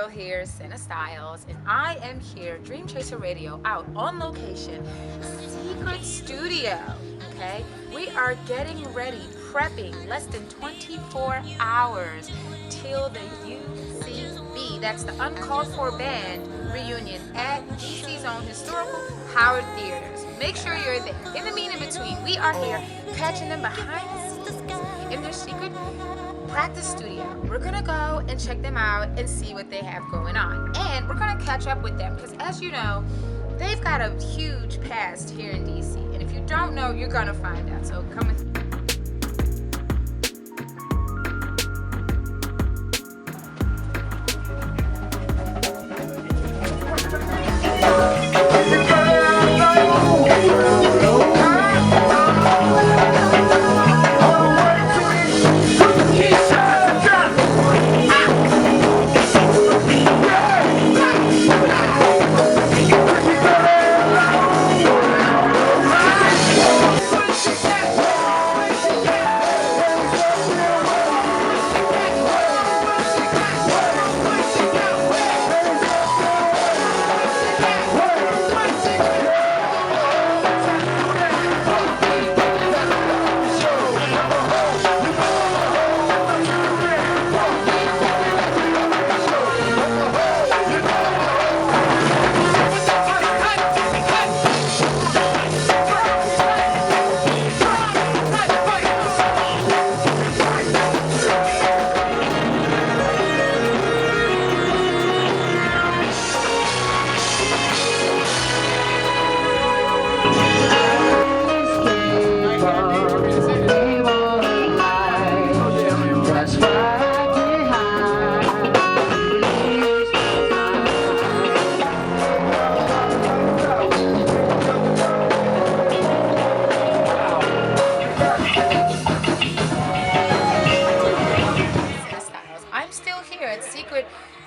girl here, Senna Stylez, and I am here, Dream Chaser Radio, out on location, secret studio, okay? We are getting ready, prepping, less than 24 hours till the UCB, that's the Uncalled For Band reunion at DC's own historical Howard Theaters. Make sure you're there. In the between, we are here catching them behind the scenes in their secret practice studio. We're gonna go and check them out and see what they have going on, and we're gonna catch up with them because, as you know, they've got a huge past here in DC, and if you don't know, you're gonna find out. So come with me.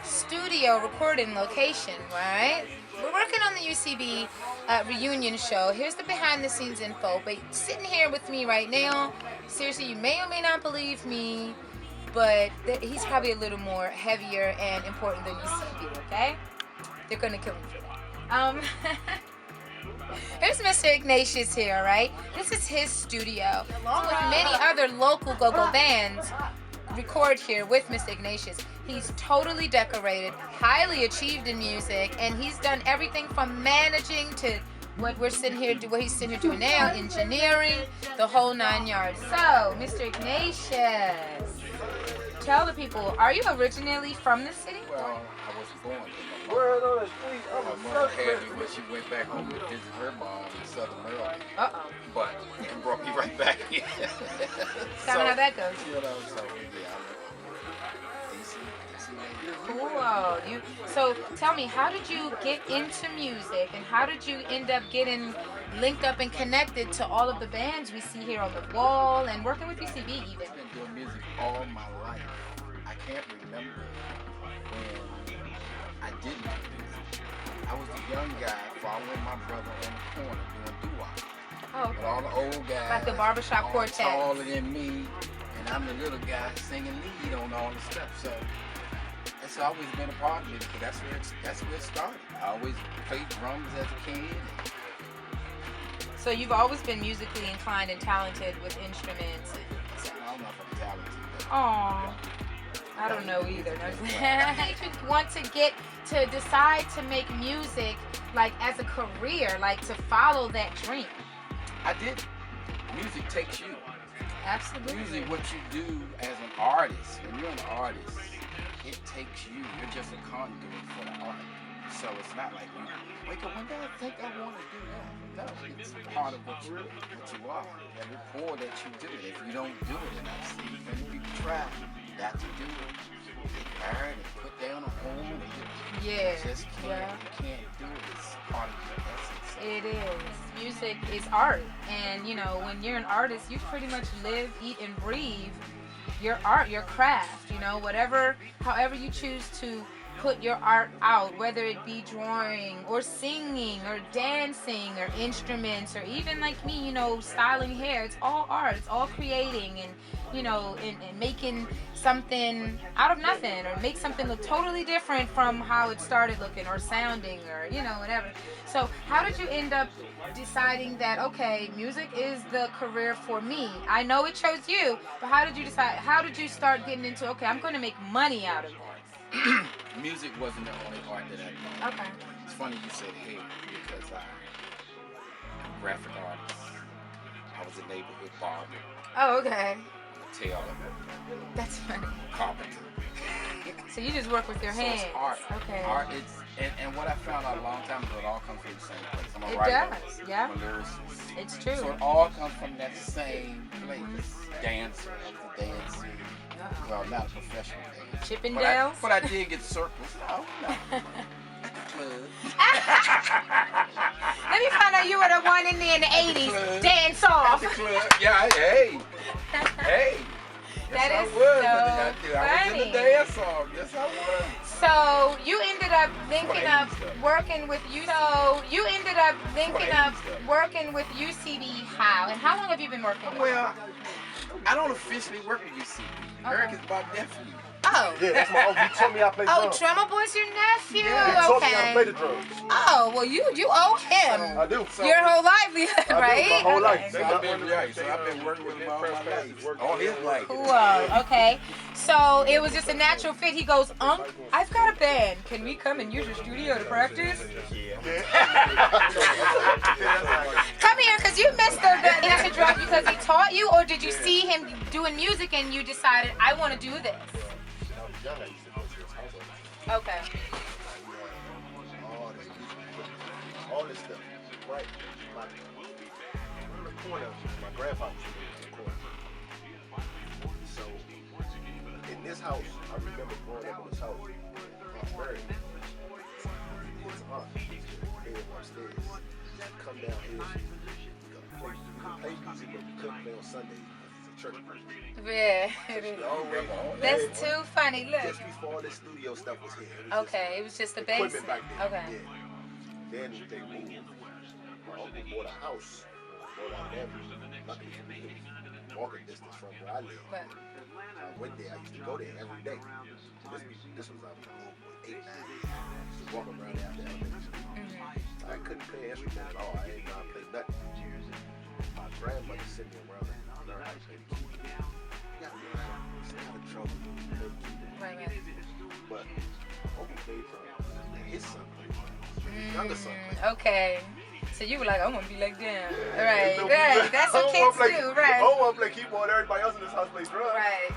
Studio recording location, right? We're working on the UCB reunion show. Here's the behind the scenes info, but sitting here with me right now, seriously, you may or may not believe me, but he's probably a little more heavier and important than UCB, okay? They're gonna kill me for that. Here's Mr. Ignatius here, right? This is his studio, along with many other local go-go bands record here with Mr. Ignatius. He's totally decorated, highly achieved in music, and he's done everything from managing to what he's sitting here doing now, engineering, the whole 9 yards. So, Mr. Ignatius, tell the people, are you originally from the city? Well, I was born in the Word on the street, my mother had me when she went back home to visit her mom in Southern Maryland. Uh-oh. But it brought me right back here. Kind of how that goes. You know, so yeah, I live DC. Cool. So tell me, how did you get into music, and how did you end up getting linked up and connected to all of the bands we see here on the wall and working with UCB even? I've been doing music all my life. I can't remember when I didn't do music. I was a young guy following my brother on the corner doing doo-wop. Oh, With all the old guys. like the barbershop all quartet. Taller than me, and I'm the little guy singing lead on all the stuff. So it's always been a part of me because that's where it started. I always played drums as a kid. So you've always been musically inclined and talented with instruments. I don't know if I'm talented. But Aww. I don't know either. How did you want to decide to make music like as a career, like to follow that dream? I did. Music takes you. Absolutely. Music, what you do as an artist, when you're an artist, it takes you. You're just a conduit for the art. So it's not like you wake up one day I think I want to do that. No, it's part of what you are. And the rapport that you do. If you don't do it, and I've seen many people try not to do it, get married and put down a home, and Yeah. you just can't. You can't do it. It's part of your essence. It is. Music is art, and you know, when you're an artist, you pretty much live, eat, and breathe your art, your craft. You know, however you choose to put your art out, whether it be drawing or singing or dancing or instruments or even like me, you know, styling hair. It's all art. It's all creating and, you know, and making something out of nothing or make something look totally different from how it started looking or sounding or, you know, whatever. So how did you end up deciding that, okay, music is the career for me? I know it chose you, but how did you decide, how did you start getting into, okay, I'm going to make money out of this? Music wasn't the only art that I did. Okay. It's funny you said hair because I'm a graphic artist. I was a neighborhood barber. Oh, okay. I'm a tailor. That's funny. Carpenter. So you just work with your hands. It's art. Okay. Art, and what I found out a long time ago, it all comes from the same place. I'm a It writer. does, yeah. I'm a lyricist. It's true. So it all comes from that same place. Dancer. I was a dancer. Well, not a professional dancer. Chippendales? But I did get circles. No. Club. Let me find out you were the one in the 80s. Dance off. Club. Yeah, hey. That Yes, is I was. so I was in funny. the dance off. Yes, I was. So you ended up linking up working with you. So you ended up linking up working with UCB. How and how long have you been working with? Well, I don't officially work with UCB. Eric is my nephew. Oh. Yeah, that's my uncle. He told me I play Oh, drums. Drummer Boy's your nephew. He told me I play the Okay. drums. Oh, well, you owe him I do. your whole livelihood, I do, right? my whole life. So I've been working with him all my life. All his life. Cool. Okay. So it was just a natural fit. He goes, I've got a band. Can we come and use your studio to practice? Come here, because you missed the answer drums because he taught you, or did you see him doing music and you decided, I want to do this? Okay. All this stuff. Right. In the corner, my grandfather was in the corner. So, in this house, I remember growing up in this house. Very his aunt came upstairs. Come down here. We could play music, but we couldn't play on Sundays because it's a church person. Yeah. That's too funny. Look. Just before all this studio stuff was here. It was Okay, it was just the equipment basic. back then. Okay. Yeah. Then they moved. My uncle bought a house. Bought out there. Luckily for me, it was walking distance from where I live. But, I went there. I used to go there every day. This was 8, 9 years. Just walking around there after elementary school. I couldn't play an instrument at all. I didn't know how to play nothing. My grandmother sent me around and learned how to play the keyboard. You got to learn how to stay out of trouble. Play the keyboard. right. But uncle played drums. And his son played drums. His younger son played. Okay. So you were like, I want to be like them. Yeah, Right, no, right. That's what kids do, right. I want to play keyboard. Everybody else in this house plays drums. Right.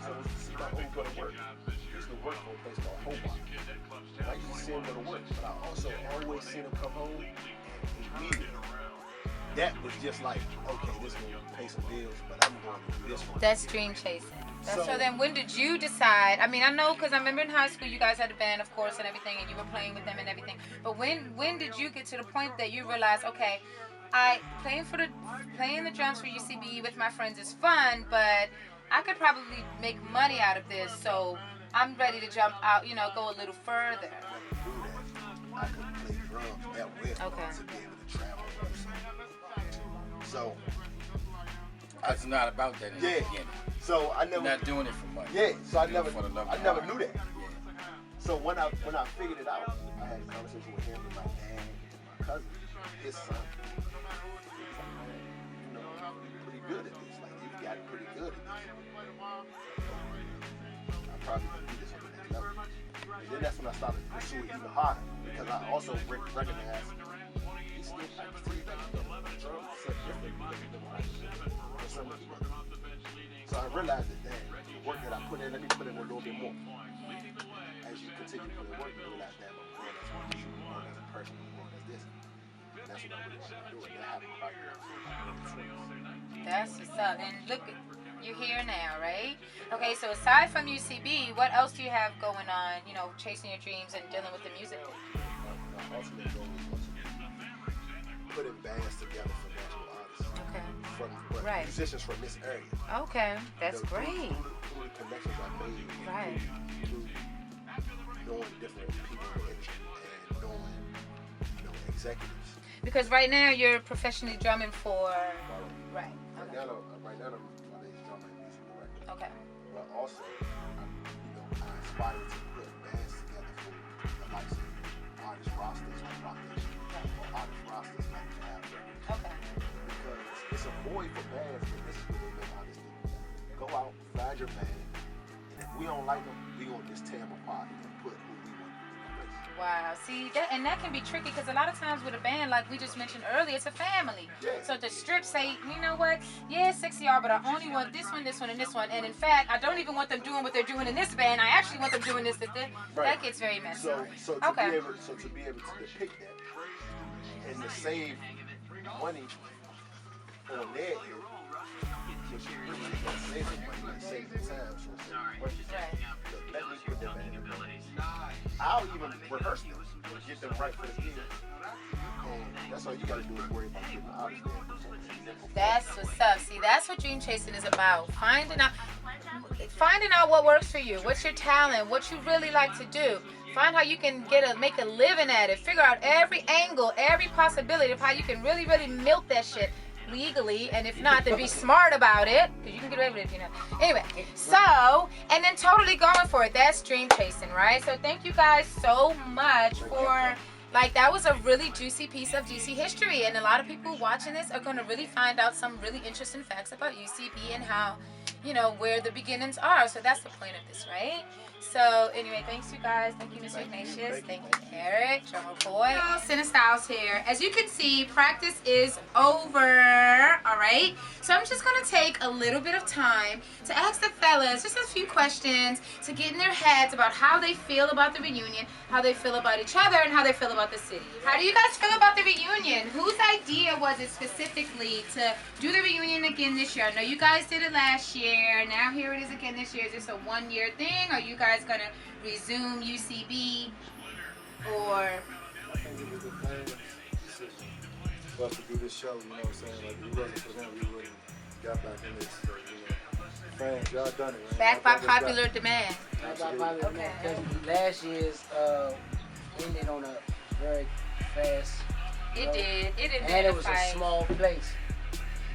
So I used to see my uncle go to work. He used to work for a place called Hobart. And I used to see him go to work, but I also always seen him come home and immediately. That was just like, okay, this is going to pay some bills, but I'm going to do this one. That's dream chasing. So So- then when did you decide? I mean, I know because I remember in high school you guys had a band, of course, and everything, and you were playing with them and everything. But when did you get to the point that you realized, okay, playing the drums for UCB with my friends is fun, but I could probably make money out of this, so I'm ready to jump out, you know, go a little further. I couldn't play drums that well Okay. to be able to travel. So, It's not about that in the yeah. beginning. So I You're never. not doing it for money. Yeah. So I You're never. doing it for the love I of never art. knew that. Yeah. So when I figured it out, I had a conversation with him, and my dad, and my cousin, his son. He was like, man, you know, you're pretty good at this. Like, you've gotten pretty good at this. I probably can do this on the next level. And then that's when I started pursuing even harder, because I also recognized he still practices to the drums are such different for some people. So I realized that the work that I put in, let me put in a little bit more. As you continue to put in work, you realize, damn, I'm growing as a musician, I'm growing as a person, I'm growing as this. And that's what I really want to do. And that happened right. That's what's up. And look, you're here now, right? Okay, so aside from UCB, what else do you have going on, you know, chasing your dreams and dealing with the music? My ultimate goal was putting bands together for national artists. Okay. From Right. musicians from this area. Okay, that's Through great. the connections I made. Right. Through knowing different people in the industry and knowing, executives. Because right now you're professionally drumming for. Right. Right Okay. now, my name's drummer and music director. Okay. But also, I aspire to put bands together for the likes of artist rosters like Rock Nation or artist rosters like Jab Records. Okay. Because it's a void for bands, and this is what they make artists do. Go out, find your band, and if we don't like them, we gonna just tear them apart and put who we want in place. Wow. See, that can be tricky because a lot of times with a band, like we just mentioned earlier, it's a family. Yeah. So the strip say, you know what? Yeah, 6CR, but I only want this one, and this one. And in fact, I don't even want them doing what they're doing in this band. I actually want them doing this. Right. That gets very messy. So to Okay. be able to depict that and to save money on their end, which is really not saving money, but saving time. So Right. let me put that band in place. I'll even rehearse them, get them right for the gig. And that's all you gotta do is worry about getting the artist there. That's what's up. See, that's what dream chasing is about. Finding out what works for you. What's your talent? What you really like to do. Find how you can make a living at it. Figure out every angle, every possibility of how you can really, really milk that shit legally, and if not, then be smart about it, because you can get away with it if you know. Anyway, so, and then totally going for it. That's dream chasing, right? So thank you guys so much for, like, that was a really juicy piece of DC history, and a lot of people watching this are going to really find out some really interesting facts about UCB and how, where the beginnings are. So that's the point of this, right? So anyway, thanks you guys. Thank you, Mr. Ignatius. Thank you, Eric, drummer boy. Senna Stylez here. As you can see, practice is over. All right. So I'm just gonna take a little bit of time to ask the fellas just a few questions to get in their heads about how they feel about the reunion, how they feel about each other, and how they feel about the city. How do you guys feel about the reunion? Whose idea was it specifically to do the reunion again this year? I know you guys did it last year. Now here it is again this year. Is this a one-year thing? Are you guys gonna resume UCB, or? I think it was the fans' decision for us to do this show. You know what I'm saying? Like, if it wasn't for them, we wouldn't got back in this. So, fans, y'all done it, man. Back by popular demand. Absolutely. Because last year's ended on a very fast. It note. did. It did. And it was a small place.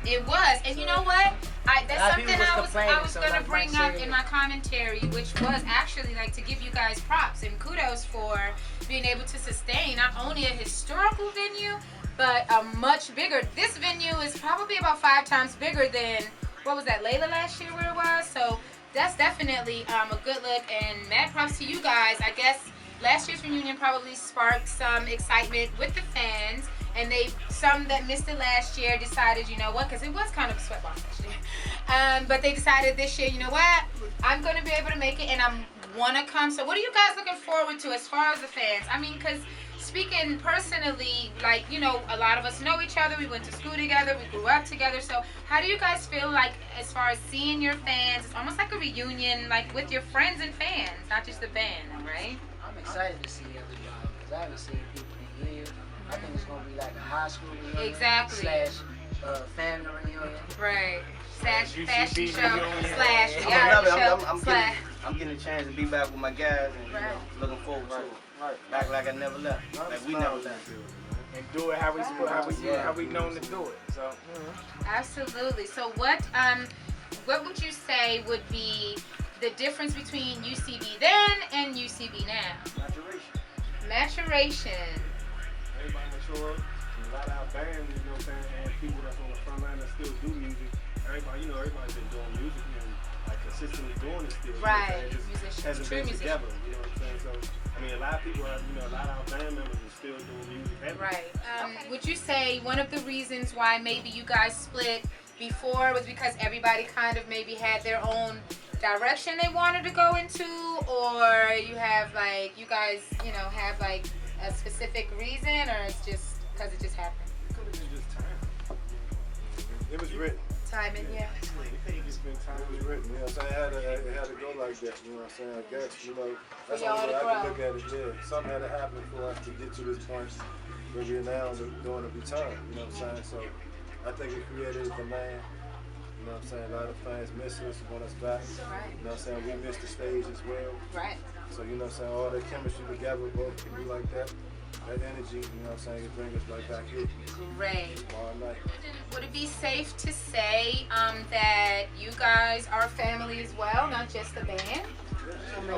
It was, and you know what? That's something I was so gonna like bring Mike up said, in my commentary, which was actually like to give you guys props and kudos for being able to sustain not only a historical venue, but a much bigger. This venue is probably about 5 times bigger than what was that Layla last year where it was. So that's definitely a good look, and mad props to you guys. I guess last year's reunion probably sparked some excitement with the fans. And some that missed it last year decided, you know what, because it was kind of a sweat box last year. But they decided this year, you know what, I'm going to be able to make it and I want to come. So what are you guys looking forward to as far as the fans? I mean, because speaking personally, like, a lot of us know each other. We went to school together. We grew up together. So how do you guys feel like as far as seeing your fans? It's almost like a reunion, like with your friends and fans, not just the band, right? I'm excited to see everybody because I haven't seen people in years. I think it's going to be like a high school reunion. Exactly. / family reunion. Right. / fashion show / reality I'm show / I'm getting a chance to be back with my guys and looking forward to it. Right. Back like I never left. Like we never left. And do it how we known to do it. So Absolutely. So what would you say would be the difference between UCB then and UCB now? Maturation. Everybody mature. A lot of our bands, you know what I'm saying, and people that's on the front line that still do music. Everybody's been doing music and like consistently doing it still. Right. You know what I'm saying? It just hasn't True been musician. together. You know what I'm saying? So I mean, a lot of people are, a lot of our band members are still doing music. Right. Would you say one of the reasons why maybe you guys split before was because everybody kind of maybe had their own direction they wanted to go into, or you have like, you guys, have like a specific reason, or it's just because it just happened? It could have been just time. It was written. Timing, yeah. It's been time. It was written. You know what I'm saying? It had to go like that. You know what I'm saying? I guess, that's y'all how to I grow. can look at it. Yeah. Something had to happen for us to get to this point where we're now doing a return. You know what I'm saying? So I think it created a demand. You know what I'm saying? A lot of fans miss us, want us back. Right. You know what I'm saying? We missed the stage as well. Right. So, you know what I'm saying, all the chemistry together, both people like that. That energy, you know what I'm saying, it brings us right back here Great. tomorrow night. Would it be safe to say that you guys are family as well, not just the band? Right.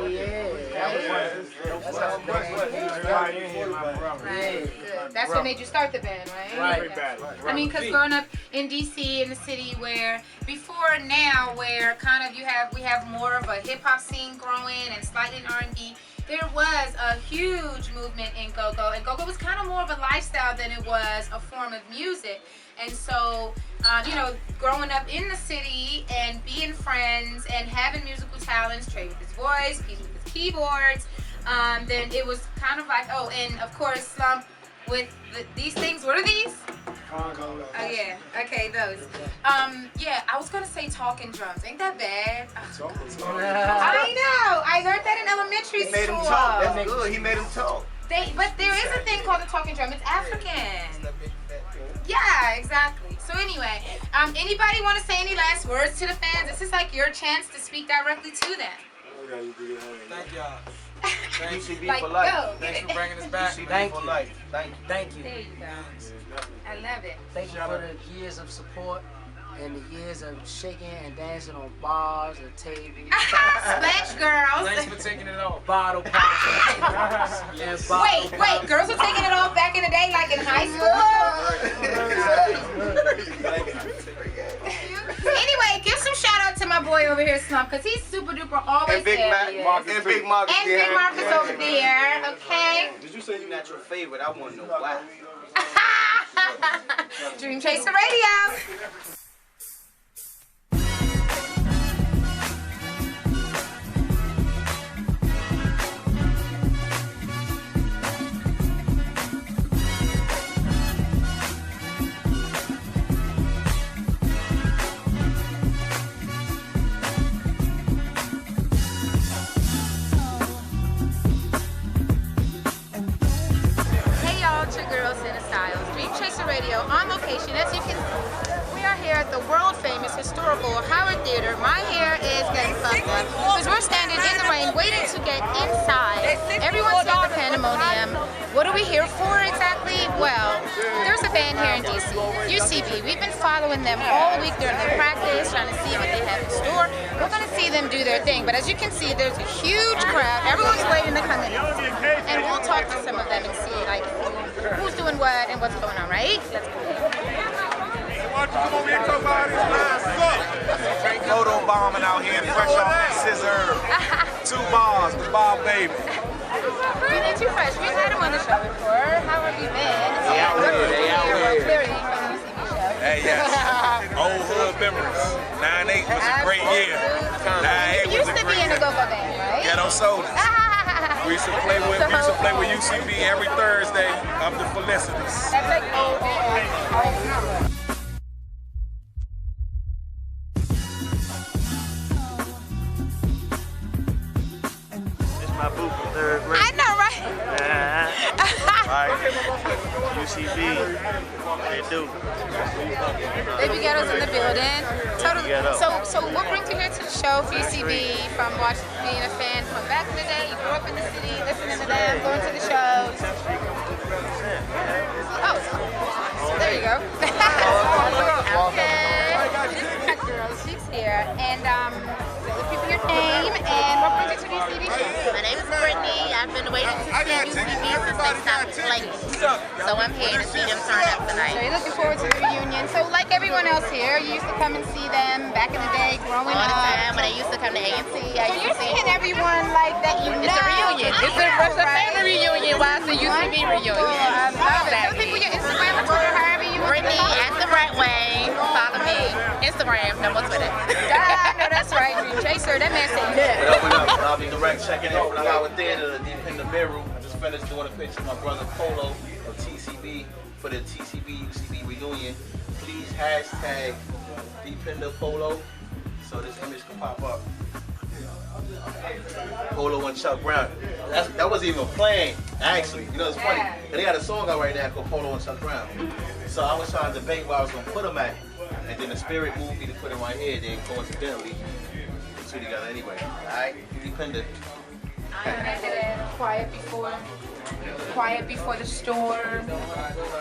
Good. That's what made you start the band, right? I mean, because growing up in D.C. in the city where before now, where kind of we have more of a hip hop scene growing and slightly in R&B. There was a huge movement in go-go, and go-go was kind of more of a lifestyle than it was a form of music. And so, you know, growing up in the city and being friends and having musical talents, Trey with his voice, Pete with his keyboards, then it was kind of like, oh, and of course, Slump with these things. What are these? Oh yeah, okay, those. Yeah, I was gonna say talking drums. Ain't that bad? I know. I learned that in elementary school. He made him talk. That's good. He made him talk. But there is a thing called a talking drum. It's African. Yeah, exactly. So anyway, anybody want to say any last words to the fans? This is like your chance to speak directly to them. Thank y'all. UCB Like, for life. go. Thanks for bringing us back. UCB for life. Thank you. Thank you. There you go. I love it. Thank you for the years of support and the years of shaking and dancing on bars and tables. Splash girls. Thanks for taking it off. Bottle pops. And bottle Wait, girls were taking it off back in the day, like in high school? Anyway, give some shout out to my boy over here, Slump, because he's super duper always And Big there. Marcus. And Big Marcus. And Big Marcus over there, okay? Did you say you're not your favorite? I want to know why. Dream Chaser Radio. Hey y'all, it's your girl Senna Stylez, Dream Chaser Radio on location. As you can see, we are here at the world famous historical Howard Theater. My hair is getting fucked up because we're standing in the rain waiting to get inside. Everyone's here at the Pandemonium. What are we here for exactly? Well, there's a band here in DC, UCB. We've been following them all week during their practice, trying to see what they have in store. We're going to see them do their thing, but as you can see, there's a huge crowd. Everyone's waiting to come in. And we'll talk to some of them and see like who's doing what and what's going on, right? Let's go. Photo bombing out here, fresh off that scissor. 2 bars, the ball baby. Bring it too fresh. We've had him on the show before. How have you been? They out here. Clearly from the UCB show. Hey, yes. Old hood memories. 9/8 was a great year. 9/8 You was used a to be great in a year. go-go band, right? Ghetto Soldiers. We used to play with UCB every Thursday up to Felicity's. That's like oh. It's my boo from 3rd grade. I know, right? UCB, they do. Baby Ghetto's in the building. Totally. Ghetto. So what brings you here to the show for UCB from watching, being a fan from back in the day? You grew up in the city, listening to them, going to the shows. Oh, so there you go. Okay. This is my girl. She's here. And repeat your name and what brings you to the UCB show? My name is Brittany. I've been waiting to see UCB since they stopped playing. So I'm here to see them turn up So tonight. you're looking forward to the reunion. So like everyone else here, you used to come and see them back in the day, growing All the up. time when they used to come to A&T, So you're seeing everyone like that you know. It's a reunion. It's a family reunion while it's a UCB reunion. I love it. Tell people your Instagram or Twitter, however you want to Brittany at the right way. Follow me. Instagram, no more Twitter. No, that's right. Dream Chaser. That man said yeah. What up? I'll be direct checking in from the Howard Theater in the mirror. I just finished doing a picture of my brother Polo of TCB for the TCB UCB reunion. Please hashtag Depender Polo so this image can pop up. Polo and Chuck Brown. That wasn't even planned, actually. You know, it's funny. And they got a song out right now called Polo and Chuck Brown. So I was trying to debate where I was going to put them at. And then the spirit moved me to put it right here. Then coincidentally, the two together anyway. Alright, Depender. Quiet before the storm.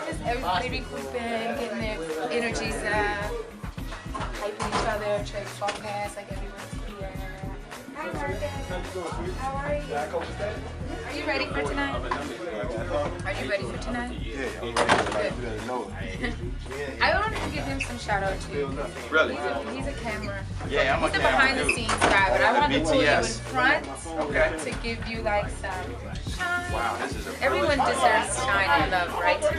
Just everybody regrouping, getting their energies up, hyping each other, trying to talk past like everyone's here. Hi, Marcus. How are you? Are you ready for tonight? Are you ready for tonight? Yeah, I'm ready. You better know it. I want to give him some shout out too. Really? He's a camera. Yeah, I'm a He's a camera. behind the scenes guy, but I want to pull you in BTS. front Okay. to give you like some shine. Wow, this is a Everyone deserves shine and love, right? So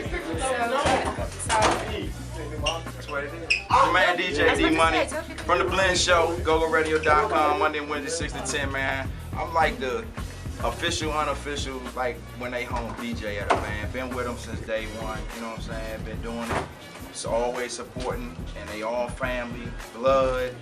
That's what it is. Your man DJ D Money from the Blend Show, GoGoRadio.com, Monday and Wednesday 6 to 10, man. I'm like the official, unofficial, like when they home DJ at a band. Been with them since day one, you know what I'm saying? Been doing it. It's always supporting, and they all family, blood.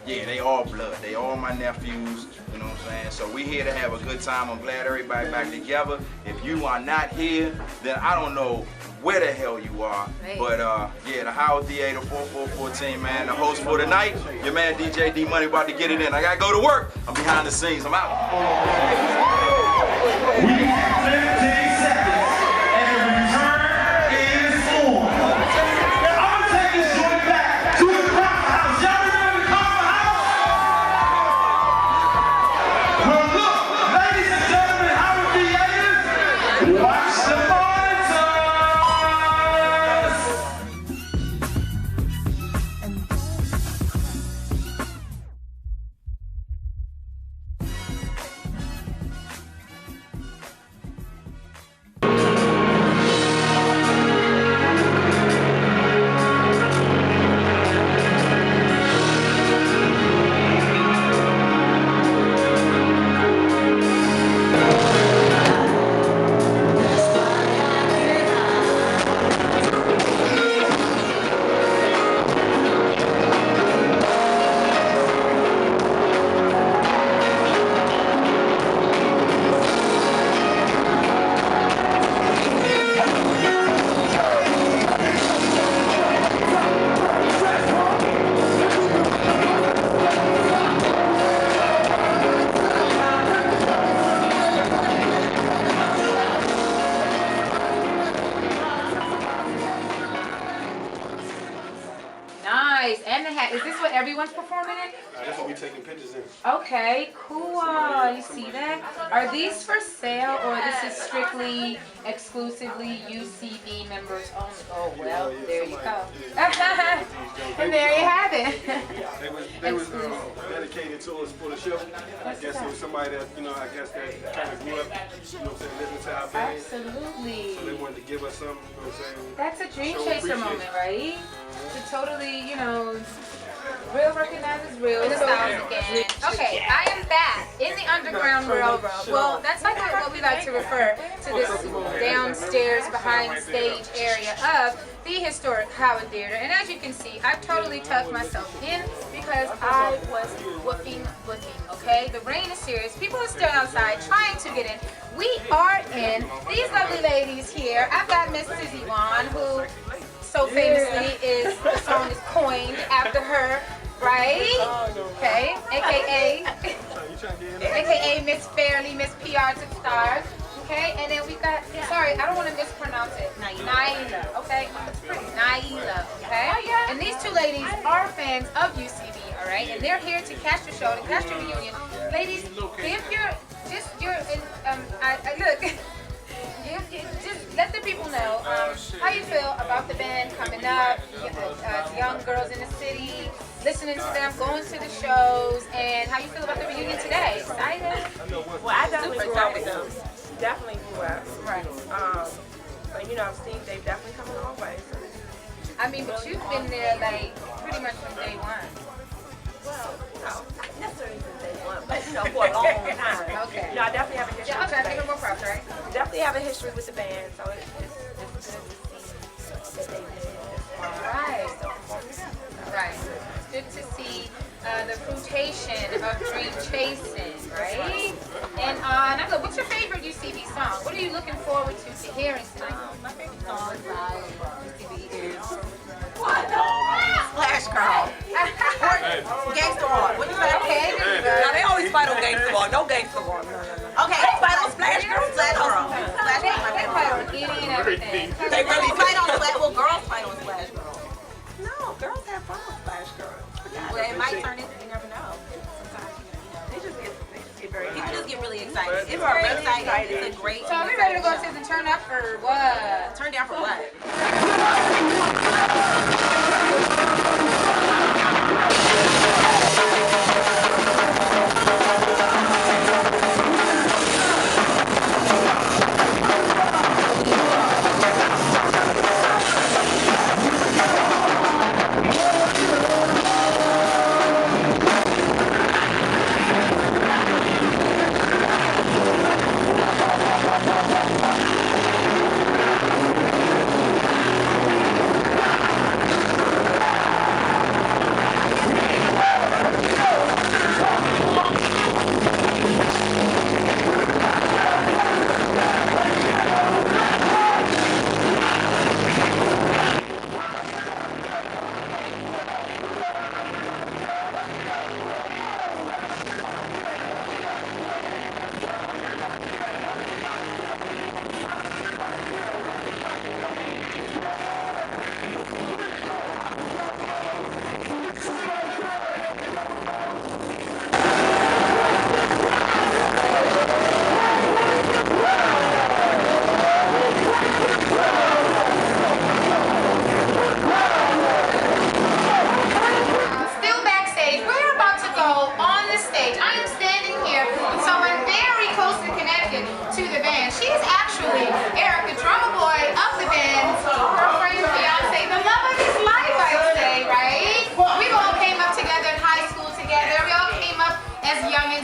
Yeah, they all blood. They all my nephews, you know what I'm saying? So we here to have a good time. I'm glad everybody back together. If you are not here, then I don't know where the hell you are. But yeah, the Howard Theater 4414, man. The host for tonight, your man DJ D Money about to get it in. I gotta go to work. I'm behind the scenes. I'm out. We have 15 seconds and the return is on. Now I'm gonna take this joint back to the Copper House. Y'all remember the Copper House? Well look, ladies and gentlemen, Howard Theaters, watch the monitors. nice. And the hat. Is this what everyone's performing in? That's what we taking pictures in. Okay, cool. You see that? Are these for sale or this is strictly, exclusively UCB members only? Oh, well, there you go. And there you have it. They was dedicated to us for the show. I guess it was somebody that, you know, I guess that kind of grew up, you know what I'm saying, listening to our band. Absolutely. So they wanted to give us something, you know what I'm saying. That's a dream show chaser appreciation. moment, right? To totally, you know, real recognizes real. In the Styles again. Okay, I am back in the Underground Railroad. Well, that's like what we like to refer to this downstairs behind stage area of the historic Howard Theater. And as you can see, I've totally tucked myself in because I was whooping, okay? The rain is serious. People are still outside trying to get in. We are in. These lovely ladies here. I've got Miss Susie Wan, who so famously is, the song is coined after her, right? Okay, AKA Miss Fairly, Miss PR to Stars. Okay, and then we got, sorry, I don't want to mispronounce it. Naila, okay? It's pretty, Naila, okay? And these two ladies are fans of UCB, all right? And they're here to catch the show, to catch the reunion. Ladies, give your, look. Just let the people know how you feel about the band coming up, young girls in the city, listening to them, going to the shows, and how you feel about the reunion today. Excited? Well, I definitely grew up with them. Definitely grew up. Right. But you know, Steve, they've definitely come a long way. So. I mean, but you've been there like pretty much from day one. Well, no, not necessarily since day one, but you know, for a long time. Okay. You know, I definitely have a history. Yeah, I'm trying to think of more props, right? Definitely have a history with the band, so it's good to see that they did this far. Right. Right. It's good to see the fruitation of dream chasing, right? And now look, what's your favorite UCB song? What are you looking forward to hearing tonight? My favorite song by UCB is Splash Girl. Gangsta War. What you say? Okay, there you go. Now they always fight on Gangsta War. No Gangsta War. No. Okay, everything. They really fight on Splash. Well, girls fight on Splash Girls. No, girls have fun with Splash Girls. Well, it might turn into, you never know. Sometimes, they just get very people just get really excited. It's very exciting. It's a great. So are we ready to go to the turn up for what? Turn down for what?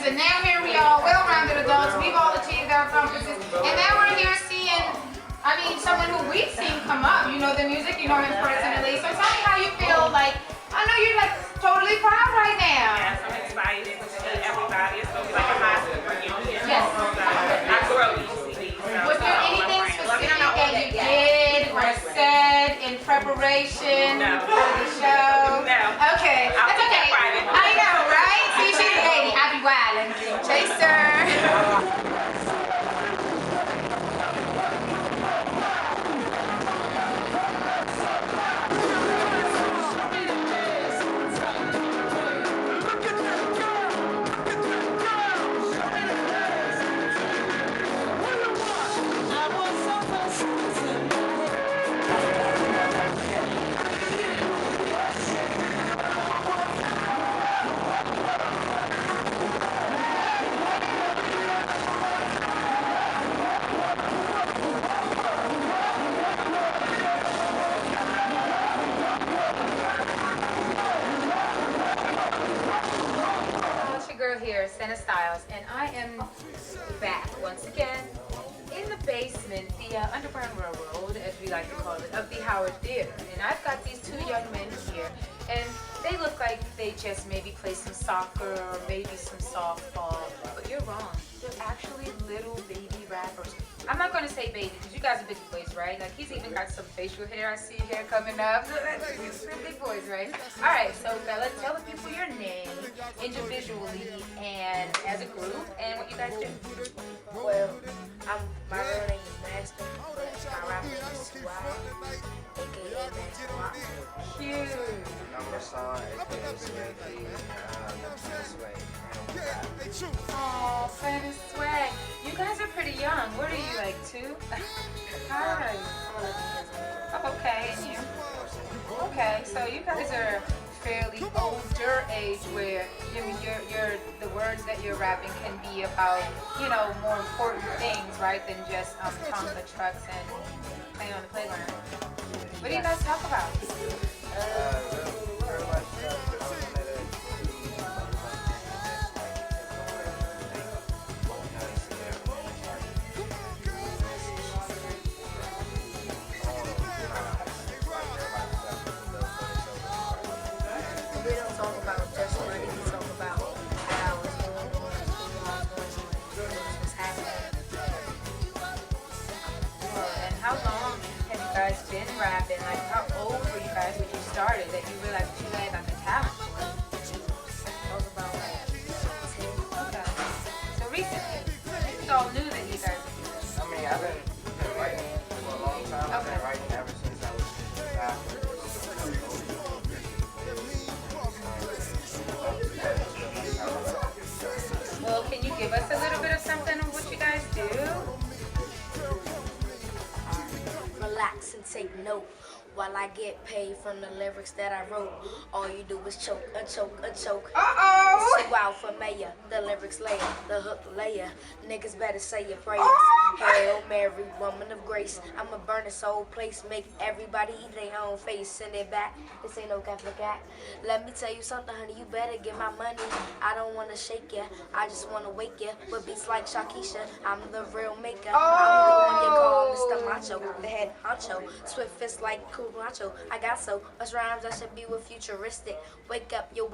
And now here we are, well-rounded adults. We've all achieved our accomplishments. And now we're here seeing, someone who we've seen come up. You know the music, you know him personally. So tell me how you feel. Like, I know you're like totally proud right now. Yes, I'm excited to see everybody. It's going to be like a high school reunion. Yes. I grew up in UCB. Was there anything specific that you did or said in preparation for the show? No. Okay. That's okay. I know, right? See, she's a lady. I be wildin'. Chaser. Here, Senna Stylez, and I am back once again in the basement, the Underground Railroad, as we like to call it, of the Howard Theater. And I've got these two young men here, and they look like they just maybe play some soccer or maybe some softball, but you're wrong. They're actually little baby rappers. I'm not going to say baby because you guys are big boys, right? Like, he's even got some facial hair. I see hair coming up. We're big boys, right? All right, so fellas, tell the people your name individually and as a group and what you guys do. Well, my real name is Master, but my rapper is Wild, aka Master Rock. Cute. Number song, aka Swag, Oh, Senna Swag. You guys are pretty young. What are you, like 2? Hi. Oh, okay, and you? Okay, so you guys are fairly older age where you're the words that you're rapping can be about, more important things, right, than just towing the trucks and playing on the playground. What do you guys talk about? We don't talk about just money, we talk about how it's going on, what's happening. And how long have you guys been rapping? Like, how old were you guys when you started that you realized that you guys got the talent for it? Talk about like 10. Okay. So recently, it's all new that you guys are doing. I mean, I've been writing for a long time. note. While I get paid from the lyrics that I wrote, all you do is choke, a choke, a choke. So out for mayor, the lyrics layer, the hook layer. Niggas better say your prayers. Hail Mary, woman of grace. I'ma burn this whole place, make everybody eat their own face. Send it back, this ain't no Catholic act. Let me tell you something, honey, you better get my money. I don't wanna shake ya, I just wanna wake ya. With beats like Shakisha, I'm the real maker. I'm the one you call Mr. Macho, the head honcho. Swift fist like cool macho. I got so much rhymes I should be with futuristic. Wake up, you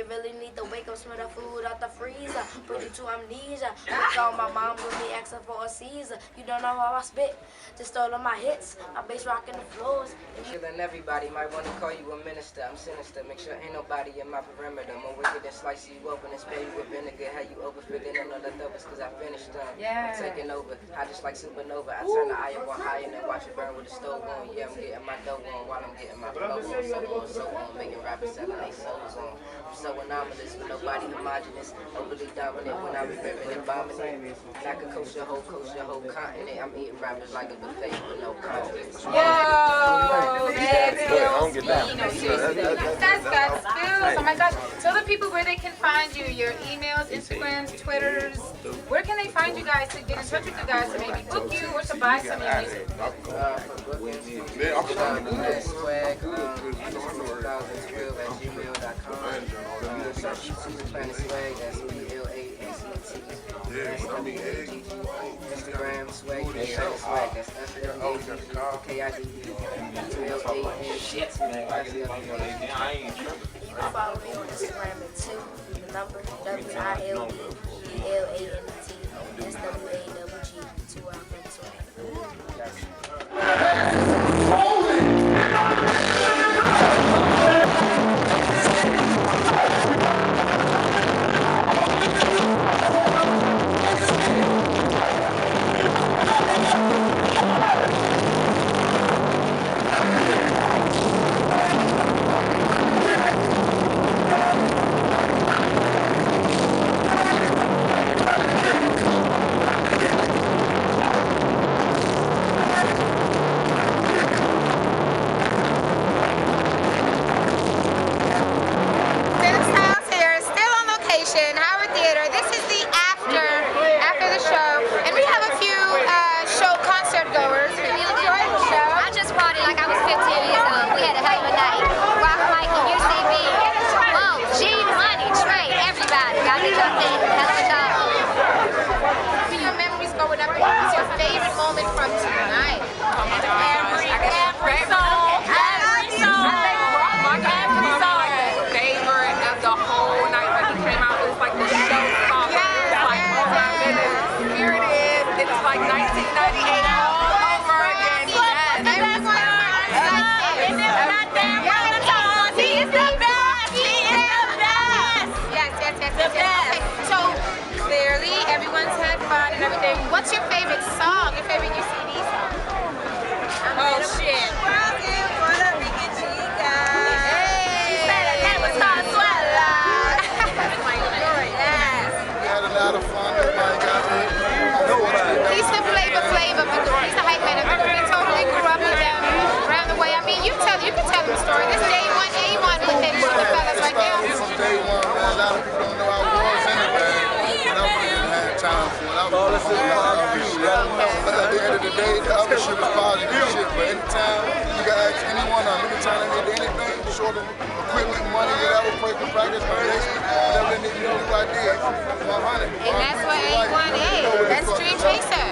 really need to wake up, smell the food out the freezer. Put you to amnesia. Look on my mom with me asking for a Caesar. You don't know how I spit, just all of my hits. My bass rocking the floors. Killing everybody, might want to call you a minister. I'm sinister, make sure ain't nobody in my perimeter. More wicked than slice you open and spray you with vinegar. How you overfitting on the leftovers, cause I finished them. I'm taking over, I just like supernova. I turn the iron one higher and watch it burn with the stove on. Yeah, I'm getting my dough on while I'm getting my flow on. So on, making rappers selling they souls on. I'm so anomalous, but nobody homogenous. Overly dominant when I be ripping and bombing it. And I can coach your whole continent. I'm eating rappers like a buffet with no condiments. Yo, that's got spills. Oh my gosh. Tell the people where they can find you, your emails, Instagrams, Twitters. Where can they find you guys to get in touch with you guys to maybe book you or to buy some of your music? Swag, 2012@gmail.com. Planet Swag, that's PLANET. Instagram Swag, Swag, that's SLAKID. You can follow me on Instagram at 2, the number WILBELANET, that's WAWG, 2 out from Swag. What's your favorite song? Your favorite UCB song? Oh shit. He's the flavor, he's the hype man of it. He totally grew up around the way. I mean, you can tell him a story. This day one, A1 with him, the fellas right now. From day one, man, a lot of people don't know I was in it, man. And I wouldn't even have time for it. I was on that other shit. But at the end of the day, the other shit was positive shit. But anytime you can ask anyone on anytime they need anything, short of equipment, money, whatever, practice, motivation, whatever they need to know what I did. 100. And that's what A1 is. That's Dream Chaser.